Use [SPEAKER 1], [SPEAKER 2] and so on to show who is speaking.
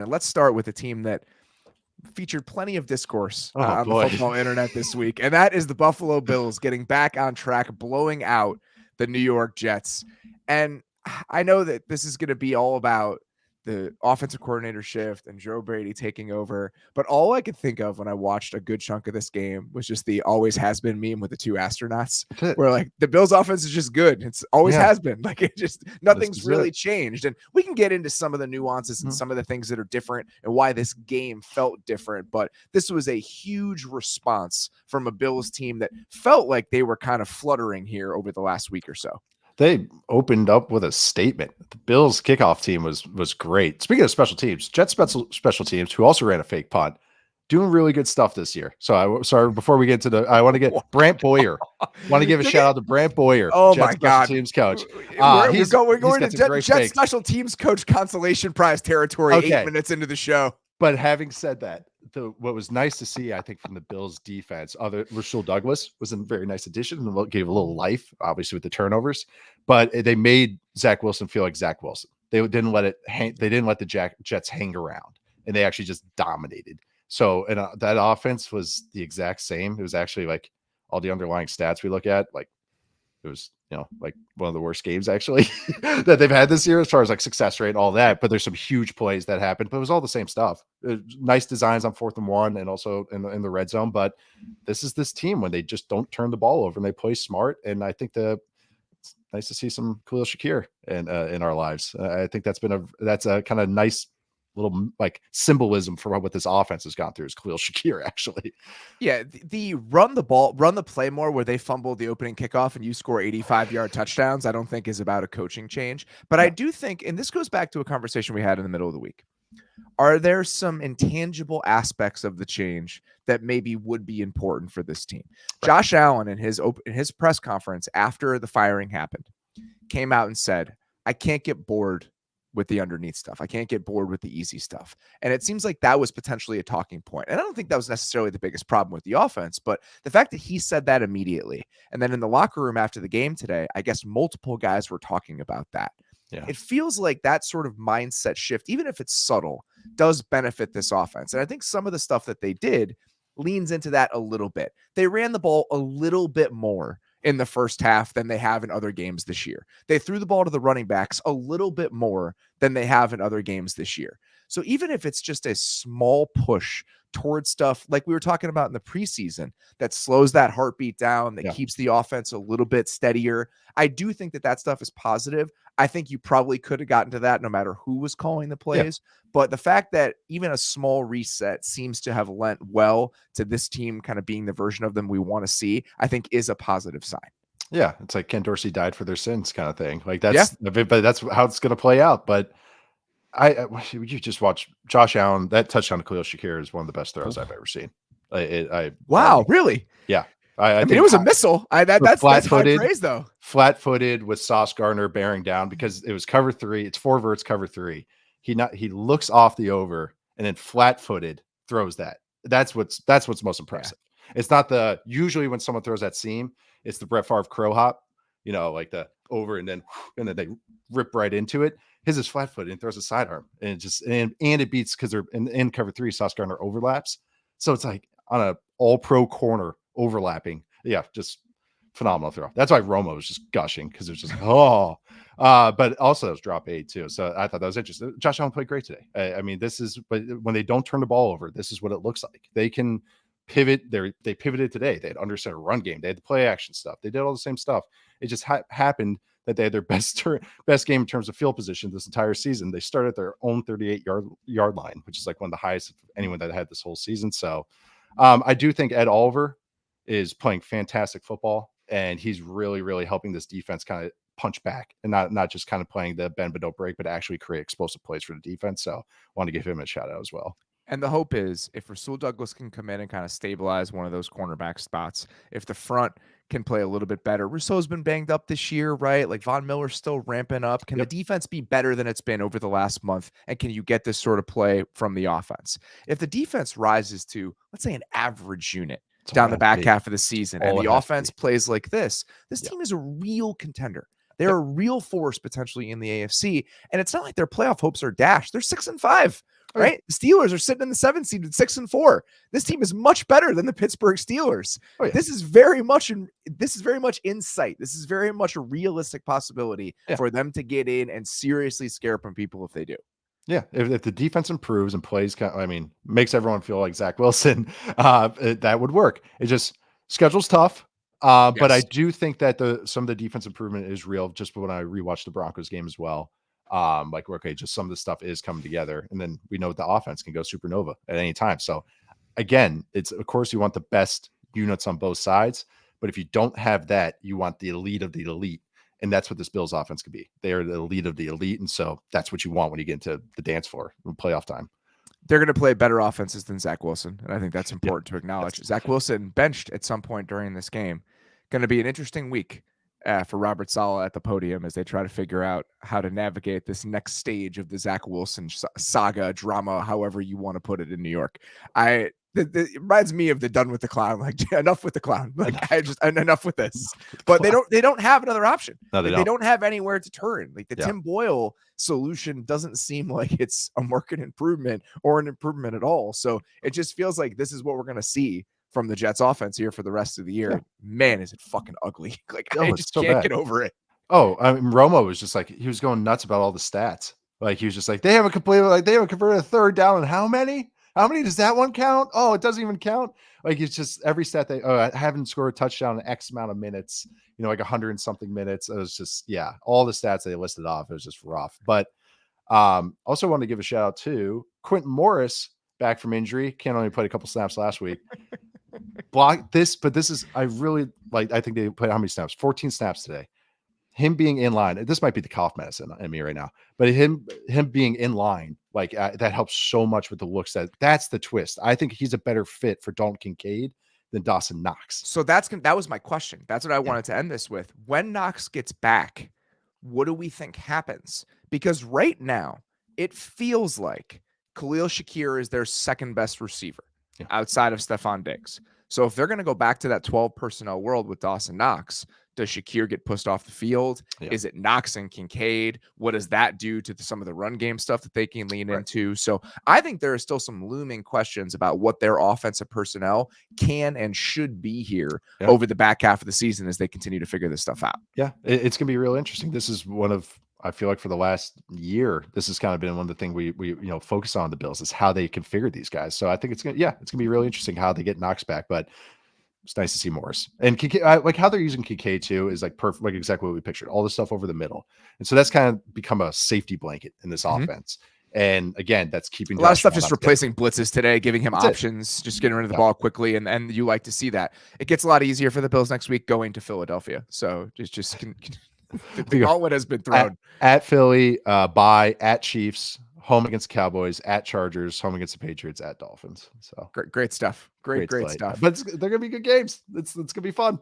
[SPEAKER 1] And let's start with a team that featured plenty of discourse
[SPEAKER 2] Oh,
[SPEAKER 1] on the
[SPEAKER 2] boy.
[SPEAKER 1] football internet this week, and that is the Buffalo Bills getting back on track, blowing out the New York Jets. And I know that this is going to be all about the offensive coordinator shift and Joe Brady taking over, but all I could think of when I watched a good chunk of this game was just the always has been meme with the two astronauts,
[SPEAKER 2] That's it.
[SPEAKER 1] where like the Bills offense is just good. It's always
[SPEAKER 2] Yeah.
[SPEAKER 1] has been. Like it just
[SPEAKER 2] This
[SPEAKER 1] nothing's
[SPEAKER 2] is
[SPEAKER 1] really
[SPEAKER 2] it.
[SPEAKER 1] changed. And we can get into some of the nuances and
[SPEAKER 2] Mhm.
[SPEAKER 1] some of the things that are different and why this game felt different. But this was a huge response from a Bills team that felt like they were kind of fluttering here over the last week or so.
[SPEAKER 2] They opened up with a statement. The Bills kickoff team was great. Speaking of special teams, Jets special teams, who also ran a fake punt, doing really good stuff this year. So sorry, before we get to I want to get Brant Boyer. Want to give a shout out to Brant Boyer,
[SPEAKER 1] Oh
[SPEAKER 2] Jets
[SPEAKER 1] my
[SPEAKER 2] special
[SPEAKER 1] God.
[SPEAKER 2] teams coach.
[SPEAKER 1] We're
[SPEAKER 2] He's
[SPEAKER 1] going
[SPEAKER 2] got
[SPEAKER 1] to
[SPEAKER 2] some great
[SPEAKER 1] Jet
[SPEAKER 2] fakes.
[SPEAKER 1] special teams coach consolation prize territory
[SPEAKER 2] Okay.
[SPEAKER 1] 8 minutes into the show.
[SPEAKER 2] But having said that, what was nice to see, I think, from the Bills defense, Rasul Douglas was a very nice addition and gave a little life, obviously with the turnovers. But they made Zach Wilson feel like Zach Wilson. They didn't let it hang. They didn't let the Jets hang around, and they actually just dominated. So, and that offense was the exact same. It was actually like all the underlying stats we look at, like it was, like one of the worst games actually that they've had this year as far as like success rate and all that. But there's some huge plays that happened, but it was all the same stuff. Nice designs on 4th and 1 and also in the red zone. But this is this team when they just don't turn the ball over and they play smart. And I think it's nice to see some Khalil Shakir in our lives. I think that's a kind of nice little like symbolism for what this offense has gone through is Khalil Shakir actually.
[SPEAKER 1] Yeah, the run the play more where they fumbled the opening kickoff and you score 85-yard touchdowns, I don't think is about a coaching change. But
[SPEAKER 2] No.
[SPEAKER 1] I do think, and this goes back to a conversation we had in the middle of the week, are there some intangible aspects of the change that maybe would be important for this team? Right. Josh Allen in his press conference after the firing happened came out and said, I can't get bored with the underneath stuff. I can't get bored with the easy stuff. And it seems like that was potentially a talking point. And I don't think that was necessarily the biggest problem with the offense, but the fact that he said that immediately, and then in the locker room after the game today, I guess multiple guys were talking about that. Yeah. It feels like that sort of mindset shift, even if it's subtle, does benefit this offense. And I think some of the stuff that they did leans into that a little bit. They ran the ball a little bit more in the first half than they have in other games this year. They threw the ball to the running backs a little bit more than they have in other games this year. So even if it's just a small push towards stuff like we were talking about in the preseason that slows that heartbeat down, that keeps the offense a little bit steadier, I do think that stuff is positive. I think you probably could have gotten to that no matter who was calling the plays. Yeah. But the fact that even a small reset seems to have lent well to this team kind of being the version of them we want to see, I think is a positive sign.
[SPEAKER 2] Yeah, it's like Ken Dorsey died for their sins kind of thing. Like but that's how it's going to play out. But you just watch Josh Allen. That touchdown to Khalil Shakir is one of the best throws I've ever seen.
[SPEAKER 1] Really?
[SPEAKER 2] Yeah.
[SPEAKER 1] I mean, it was a missile. That's high praise, though.
[SPEAKER 2] Flat-footed with Sauce Gardner bearing down because it was cover 3. It's 4 verts cover 3. He looks off the over and then flat-footed throws that. That's what's most impressive. Yeah. It's not usually when someone throws that seam, it's the Brett Favre crow hop, like the over and then they rip right into it. His is flat-footed and throws a sidearm and it just and it beats because they're in cover 3. Sauce Gardner overlaps, so it's like on a all-pro corner overlapping. Yeah, just phenomenal throw. That's why Romo was just gushing because it was just but also it was drop 8 too. So I thought that was interesting. Josh Allen played great today. I mean, but when they don't turn the ball over, this is what it looks like. They can pivot. They pivoted today. They had understood a run game. They had the play action stuff. They did all the same stuff. It just happened that they had their best game in terms of field position this entire season. They started at their own 38-yard line, which is like one of the highest of anyone that had this whole season. So I do think Ed Oliver is playing fantastic football, and he's really, really helping this defense kind of punch back and not just kind of playing the bend but don't break, but actually create explosive plays for the defense. So I want to give him a shout out as well.
[SPEAKER 1] And the hope is if Rasul Douglas can come in and kind of stabilize one of those cornerback spots, if the front can play a little bit better. Rousseau's been banged up this year, right? Like Von Miller's still ramping up. Can the defense be better than it's been over the last month? And can you get this sort of play from the offense? If the defense rises to, let's say, an average unit down the back half of the season and the offense plays like this team is a real contender. They're a real force potentially in the AFC. And it's not like their playoff hopes are dashed. They're 6-5.
[SPEAKER 2] Oh, yeah.
[SPEAKER 1] right? The Steelers are sitting in the 7th seed at 6-4. This team is much better than the Pittsburgh Steelers.
[SPEAKER 2] Oh, yeah.
[SPEAKER 1] This is very much in sight. This is very much a realistic possibility
[SPEAKER 2] Yeah.
[SPEAKER 1] for them to get in and seriously scare from people if they do.
[SPEAKER 2] Yeah, if the defense improves and plays, makes everyone feel like Zach Wilson, that would work. It just schedule's tough, but I
[SPEAKER 1] Yes.
[SPEAKER 2] do think that some of the defense improvement is real. Just when I rewatched the Broncos game as well, like okay, just some of the stuff is coming together, and then we know the offense can go supernova at any time. So again, it's of course you want the best units on both sides, but if you don't have that, you want the elite of the elite. And that's what this Bills offense could be. They are the elite of the elite. And so that's what you want when you get into the dance floor in playoff time.
[SPEAKER 1] They're going to play better offenses than Zach Wilson. And I think that's important to acknowledge.
[SPEAKER 2] Yes.
[SPEAKER 1] Zach Wilson benched at some point during this game. Going to be an interesting week for Robert Saleh at the podium as they try to figure out how to navigate this next stage of the Zach Wilson saga, drama, however you want to put it in New York. It reminds me of the Done with the Clown, like enough with the clown. Like enough with this. But they don't have another option.
[SPEAKER 2] No,
[SPEAKER 1] they don't have anywhere to turn. Like the
[SPEAKER 2] Yeah.
[SPEAKER 1] Tim Boyle solution doesn't seem like it's a market improvement or an improvement at all. So it just feels like this is what we're gonna see from the Jets offense here for the rest of the year.
[SPEAKER 2] Yeah.
[SPEAKER 1] Man, is it fucking ugly. Like
[SPEAKER 2] Oh,
[SPEAKER 1] I
[SPEAKER 2] it's
[SPEAKER 1] just
[SPEAKER 2] so
[SPEAKER 1] can't
[SPEAKER 2] bad.
[SPEAKER 1] get over it.
[SPEAKER 2] Oh, I mean, Romo was just like, he was going nuts about all the stats. Like he was just like, they haven't converted a third down. And how many? How many does that one count? Oh, it doesn't even count. Like it's just every stat I haven't scored a touchdown in X amount of minutes, like 100 and something minutes. It was just, yeah, all the stats they listed off. It was just rough. But also want to give a shout out to Quentin Morris back from injury. Can't only played a couple snaps last week. Block this, but this is, I really like, I think they played how many snaps? 14 snaps today. Him being in line, this might be the cough medicine in me right now, but him being in line, like that helps so much with the looks. That's the twist. I think he's a better fit for Dalton Kincaid than Dawson Knox.
[SPEAKER 1] So that was my question. That's what I wanted to end this with. When Knox gets back, what do we think happens? Because right now it feels like Khalil Shakir is their second best receiver outside of Stephon Diggs. So if they're going to go back to that 12 personnel world with Dawson Knox, does Shakir get pushed off the field?
[SPEAKER 2] Yeah.
[SPEAKER 1] Is it Knox and Kincaid? What does that do to some of the run game stuff that they can lean into? So I think there are still some looming questions about what their offensive personnel can and should be here over the back half of the season as they continue to figure this stuff out.
[SPEAKER 2] Yeah, it's going to be real interesting. This is one of, I feel like for the last year, this has kind of been one of the things we focus on the Bills is how they configure these guys. So I think it's going to be really interesting how they get Knox back, but it's nice to see Morris and Kincaid, like how they're using Kincaid too is like perfect, like exactly what we pictured, all the stuff over the middle. And so that's kind of become a safety blanket in this offense. And again, that's keeping
[SPEAKER 1] a lot of stuff just replacing blitzes today, giving him options, just getting rid of the ball quickly. And you like to see that. It gets a lot easier for the Bills next week going to Philadelphia. So the gauntlet has been thrown.
[SPEAKER 2] At Philly, bye, at Chiefs, home against the Cowboys, at Chargers, home against the Patriots, at Dolphins. So
[SPEAKER 1] great stuff. Great stuff.
[SPEAKER 2] But they're gonna be good games. It's gonna be fun.